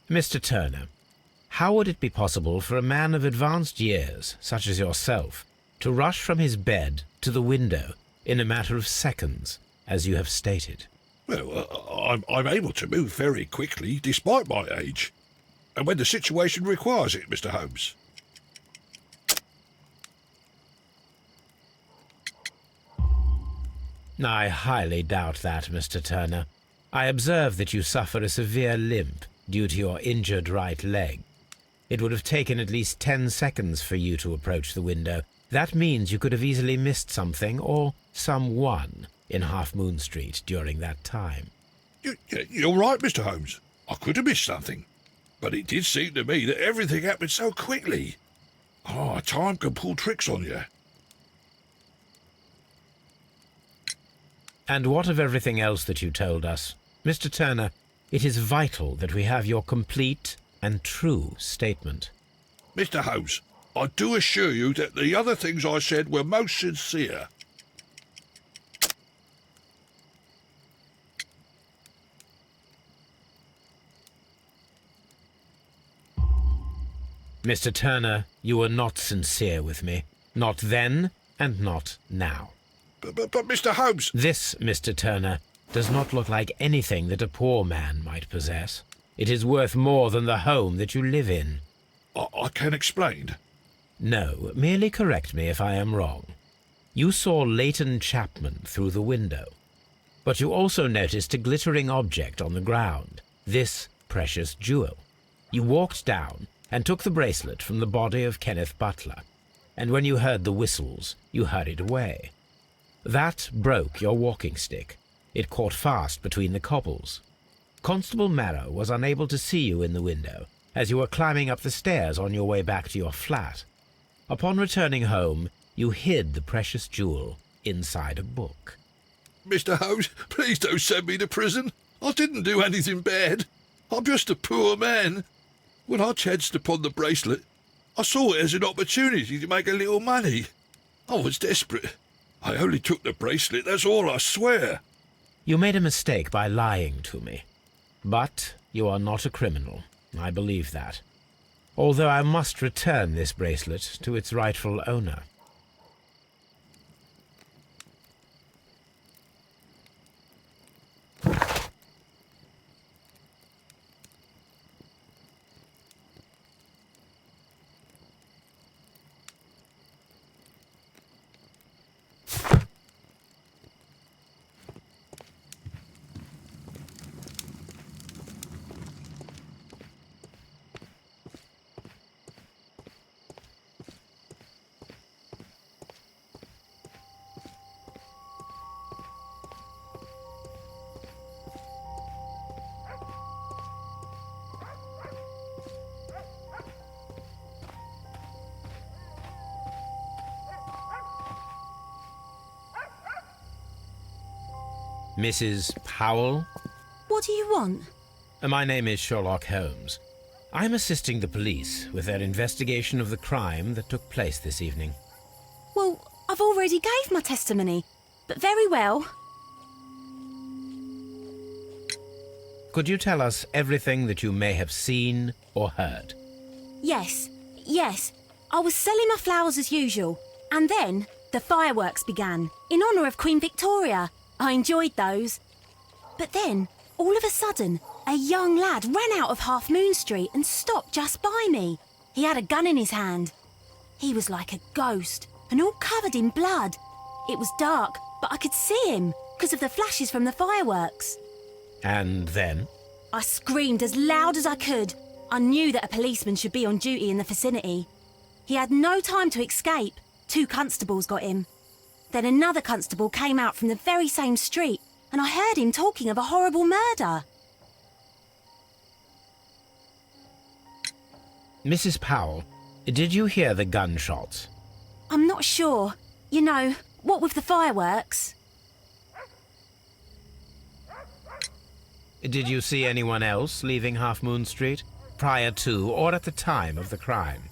Mr. Turner, how would it be possible for a man of advanced years, such as yourself, to rush from his bed to the window in a matter of seconds, as you have stated? Well, I'm able to move very quickly, despite my age. And when the situation requires it, Mr. Holmes. I highly doubt that, Mr. Turner. I observe that you suffer a severe limp due to your injured right leg. It would have taken at least 10 seconds for you to approach the window. That means you could have easily missed something or someone in Half Moon Street during that time. You're right, Mr. Holmes. I could have missed something. But it did seem to me that everything happened so quickly. Time can pull tricks on you. And what of everything else that you told us? Mr. Turner, it is vital that we have your complete and true statement. Mr. Holmes, I do assure you that the other things I said were most sincere. Mr. Turner, you were not sincere with me. Not then and not now. But Mr. Holmes... This, Mr. Turner, does not look like anything that a poor man might possess. It is worth more than the home that you live in. I can explain. No, merely correct me if I am wrong. You saw Leighton Chapman through the window, but you also noticed a glittering object on the ground, this precious jewel. You walked down and took the bracelet from the body of Kenneth Butler, and when you heard the whistles, you hurried away. That broke your walking stick. It caught fast between the cobbles. Constable Marrow was unable to see you in the window as you were climbing up the stairs on your way back to your flat. Upon returning home, you hid the precious jewel inside a book. Mr. Holmes, please don't send me to prison. I didn't do anything bad. I'm just a poor man. When I chanced upon the bracelet, I saw it as an opportunity to make a little money. I was desperate. I only took the bracelet, that's all, I swear. You made a mistake by lying to me. But you are not a criminal. I believe that. Although I must return this bracelet to its rightful owner. Mrs. Powell? What do you want? My name is Sherlock Holmes. I'm assisting the police with their investigation of the crime that took place this evening. Well, I've already gave my testimony, but very well. Could you tell us everything that you may have seen or heard? Yes. I was selling my flowers as usual, and then the fireworks began, in honour of Queen Victoria. I enjoyed those. But then, all of a sudden, a young lad ran out of Half Moon Street and stopped just by me. He had a gun in his hand. He was like a ghost, and all covered in blood. It was dark, but I could see him, because of the flashes from the fireworks. And then? I screamed as loud as I could. I knew that a policeman should be on duty in the vicinity. He had no time to escape. 2 constables got him. Then another constable came out from the very same street, and I heard him talking of a horrible murder. Mrs. Powell, did you hear the gunshots? I'm not sure. You know, what with the fireworks? Did you see anyone else leaving Half Moon Street, prior to or at the time of the crime?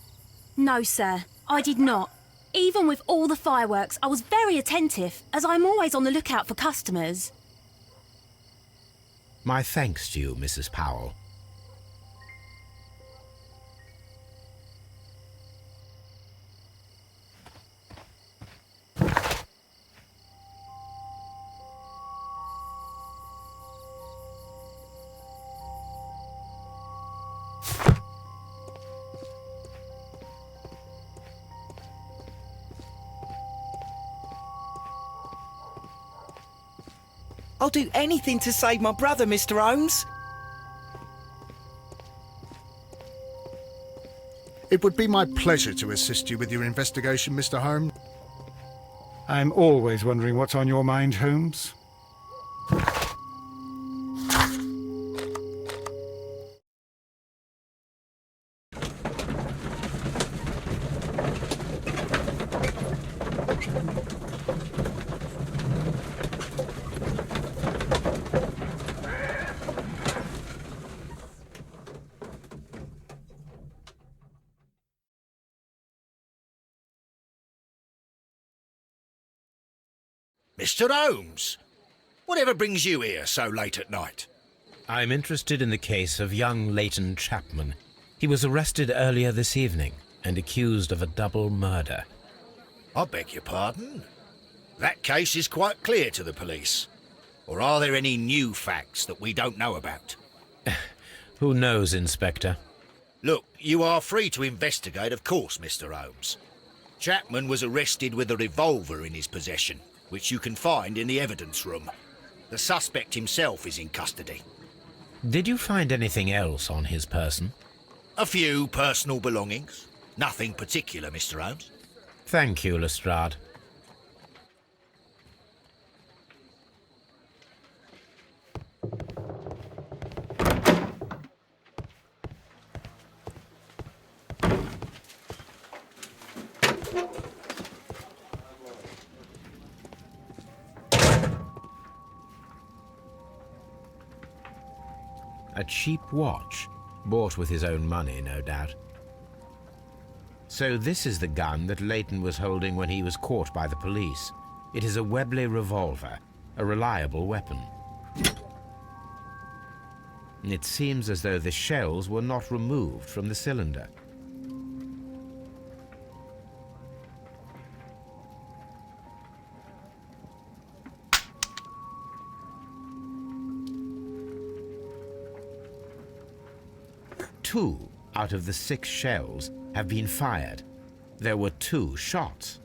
No, sir, I did not. Even with all the fireworks, I was very attentive, as I'm always on the lookout for customers. My thanks to you, Mrs. Powell. I'll do anything to save my brother, Mr. Holmes. It would be my pleasure to assist you with your investigation, Mr. Holmes. I'm always wondering what's on your mind, Holmes. Mr. Holmes, whatever brings you here so late at night? I'm interested in the case of young Leighton Chapman. He was arrested earlier this evening and accused of a double murder. I beg your pardon? That case is quite clear to the police. Or are there any new facts that we don't know about? Who knows, Inspector? Look, you are free to investigate, of course, Mr. Holmes. Chapman was arrested with a revolver in his possession, which you can find in the evidence room. The suspect himself is in custody. Did you find anything else on his person? A few personal belongings. Nothing particular, Mr. Holmes. Thank you, Lestrade. A cheap watch, bought with his own money, no doubt. So this is the gun that Leighton was holding when he was caught by the police. It is a Webley revolver, a reliable weapon. It seems as though the shells were not removed from the cylinder. Two out of the 6 shells have been fired. There were 2 shots.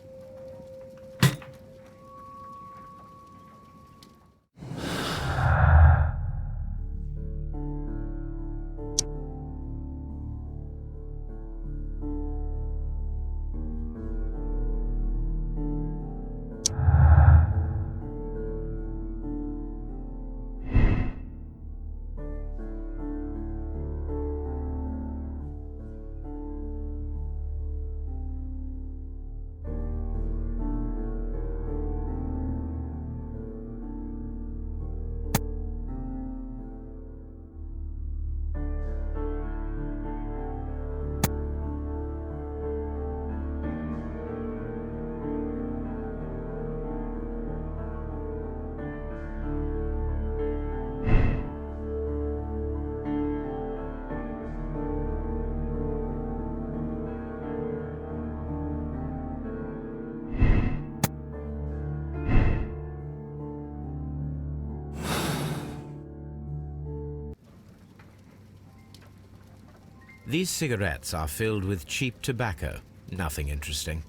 These cigarettes are filled with cheap tobacco. Nothing interesting.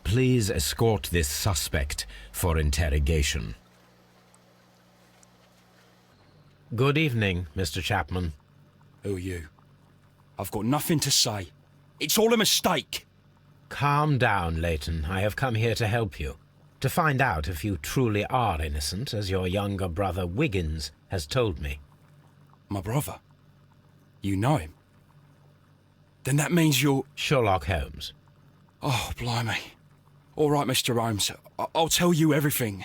Please escort this suspect for interrogation. Good evening, Mr. Chapman. Who are you? I've got nothing to say. It's all a mistake. Calm down, Leighton. I have come here to help you. To find out if you truly are innocent, as your younger brother Wiggins has told me. My brother? You know him? Then that means you're... Sherlock Holmes. Oh, blimey. All right, Mr. Holmes. I'll tell you everything.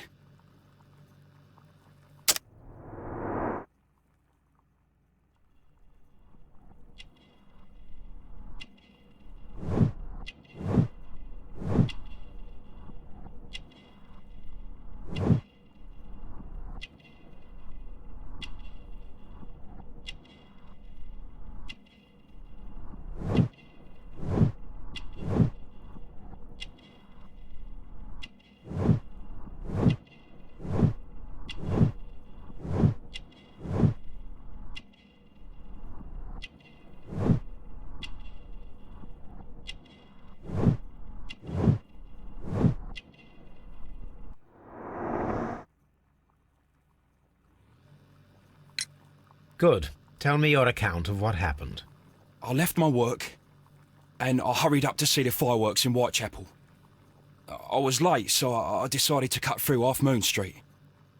Good. Tell me your account of what happened. I left my work and I hurried up to see the fireworks in Whitechapel. I was late, so I decided to cut through Half Moon Street.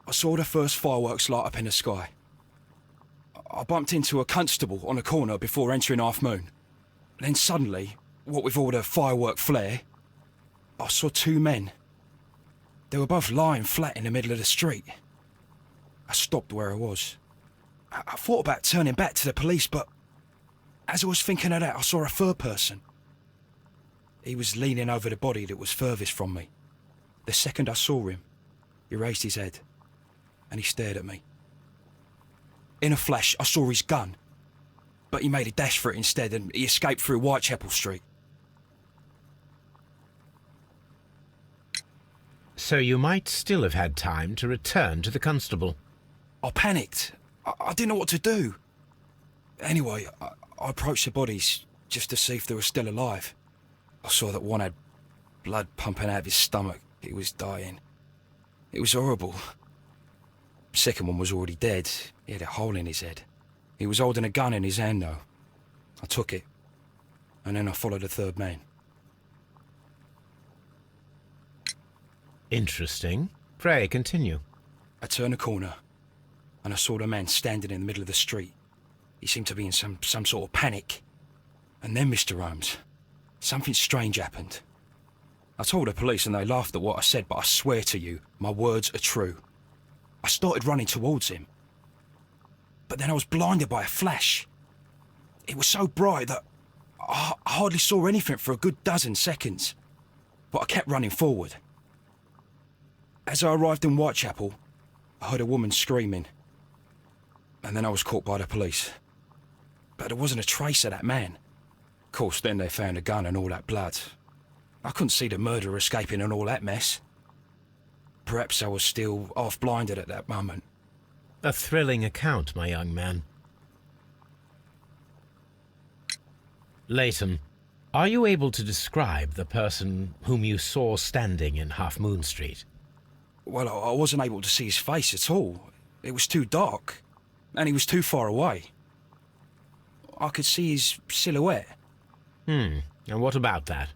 I saw the first fireworks light up in the sky. I bumped into a constable on a corner before entering Half Moon. Then suddenly, what with all the firework flare, I saw two men. They were both lying flat in the middle of the street. I stopped where I was. I thought about turning back to the police, but as I was thinking of that, I saw a third person. He was leaning over the body that was furthest from me. The second I saw him, he raised his head and he stared at me. In a flash, I saw his gun, but he made a dash for it instead and he escaped through Whitechapel Street. So you might still have had time to return to the constable. I panicked. I didn't know what to do. Anyway, I approached the bodies just to see if they were still alive. I saw that one had blood pumping out of his stomach. He was dying. It was horrible. The second one was already dead. He had a hole in his head. He was holding a gun in his hand, though. I took it, and then I followed the third man. Interesting. Pray, continue. I turned a corner, and I saw the man standing in the middle of the street. He seemed to be in some sort of panic. And then, Mr. Holmes, something strange happened. I told the police and they laughed at what I said, but I swear to you, my words are true. I started running towards him. But then I was blinded by a flash. It was so bright that I hardly saw anything for a good dozen seconds. But I kept running forward. As I arrived in Whitechapel, I heard a woman screaming. And then I was caught by the police. But there wasn't a trace of that man. Of course, then they found a gun and all that blood. I couldn't see the murderer escaping and all that mess. Perhaps I was still half-blinded at that moment. A thrilling account, my young man. Leighton, are you able to describe the person whom you saw standing in Half Moon Street? Well, I wasn't able to see his face at all. It was too dark, and he was too far away. I could see his silhouette. And what about that?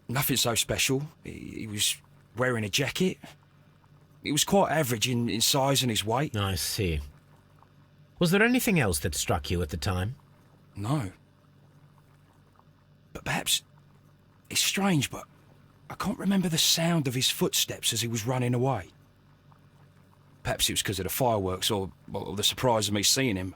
Nothing so special. He was wearing a jacket. He was quite average in size and his weight. I see. Was there anything else that struck you at the time? No. But perhaps... It's strange, but I can't remember the sound of his footsteps as he was running away. Perhaps it was because of the fireworks or the surprise of me seeing him.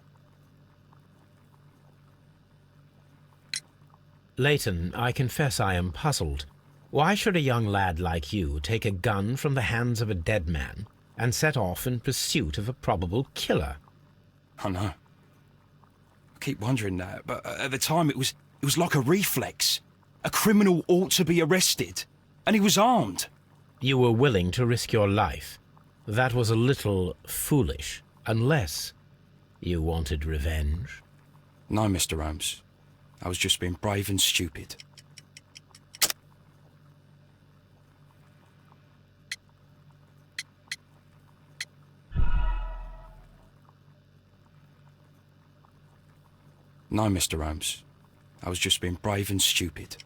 Leighton, I confess I am puzzled. Why should a young lad like you take a gun from the hands of a dead man and set off in pursuit of a probable killer? I know. I keep wondering that, but at the time it was like a reflex. A criminal ought to be arrested, and he was armed. You were willing to risk your life. That was a little foolish, unless you wanted revenge. No, Mr. Holmes. I was just being brave and stupid. No, Mr. Holmes. I was just being brave and stupid.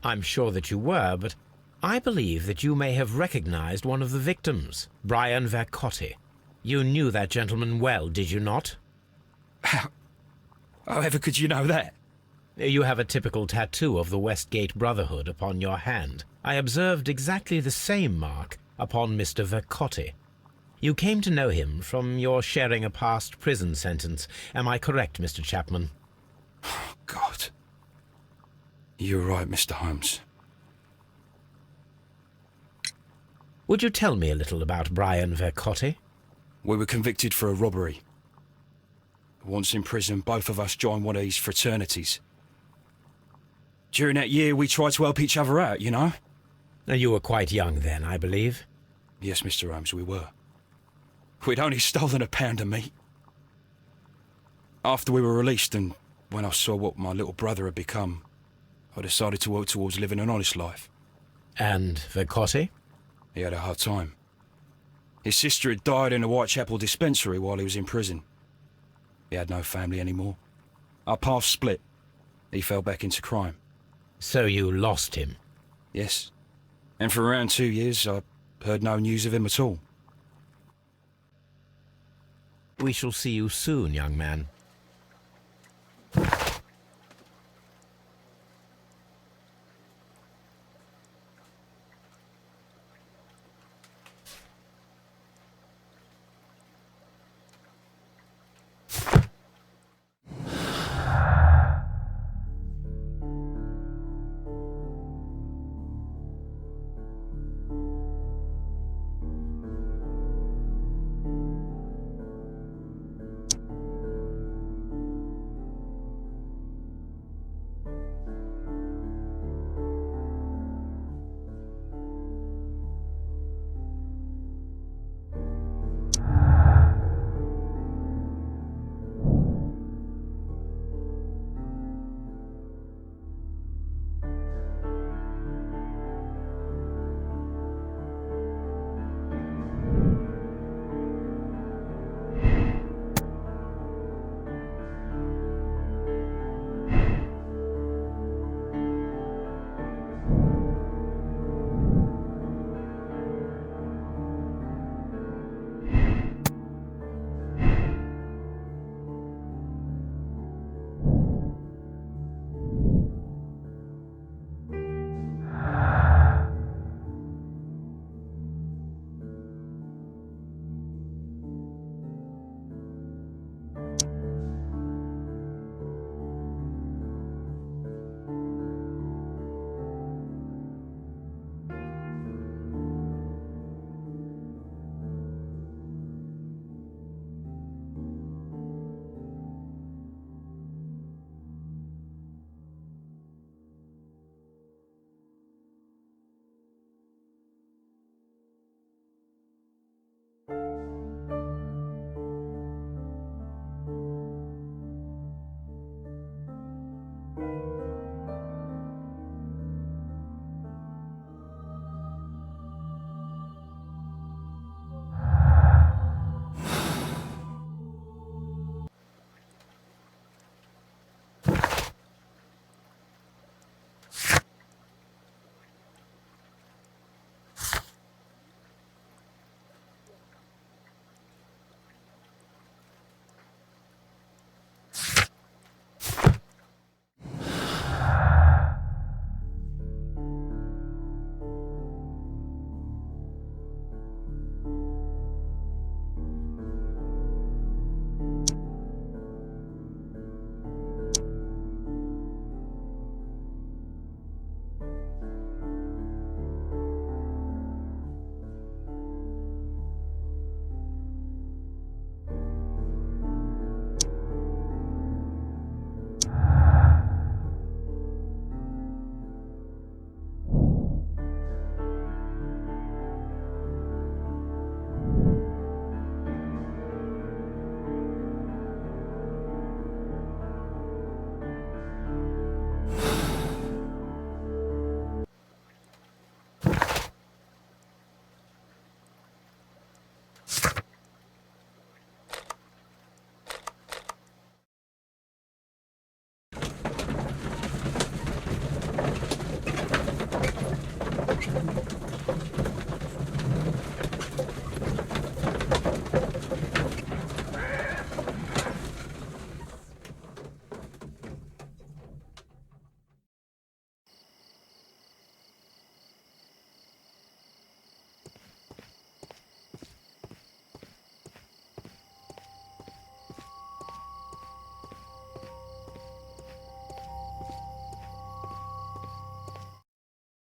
I'm sure that you were, but I believe that you may have recognized one of the victims, Brian Vercotti. You knew that gentleman well, did you not? However could you know that? You have a typical tattoo of the Westgate Brotherhood upon your hand. I observed exactly the same mark upon Mr. Vercotti. You came to know him from your sharing a past prison sentence. Am I correct, Mr. Chapman? God. You're right, Mr. Holmes. Would you tell me a little about Brian Vercotti? We were convicted for a robbery. Once in prison, both of us joined one of these fraternities. During that year, we tried to help each other out, you know? You were quite young then, I believe. Yes, Mr. Holmes, we were. We'd only stolen a pound of meat. After we were released, and when I saw what my little brother had become, I decided to work towards living an honest life. And Vercotti? He had a hard time. His sister had died in a Whitechapel dispensary while he was in prison. He had no family anymore. Our paths split. He fell back into crime. So you lost him? Yes. And for around 2 years, I heard no news of him at all. We shall see you soon, young man.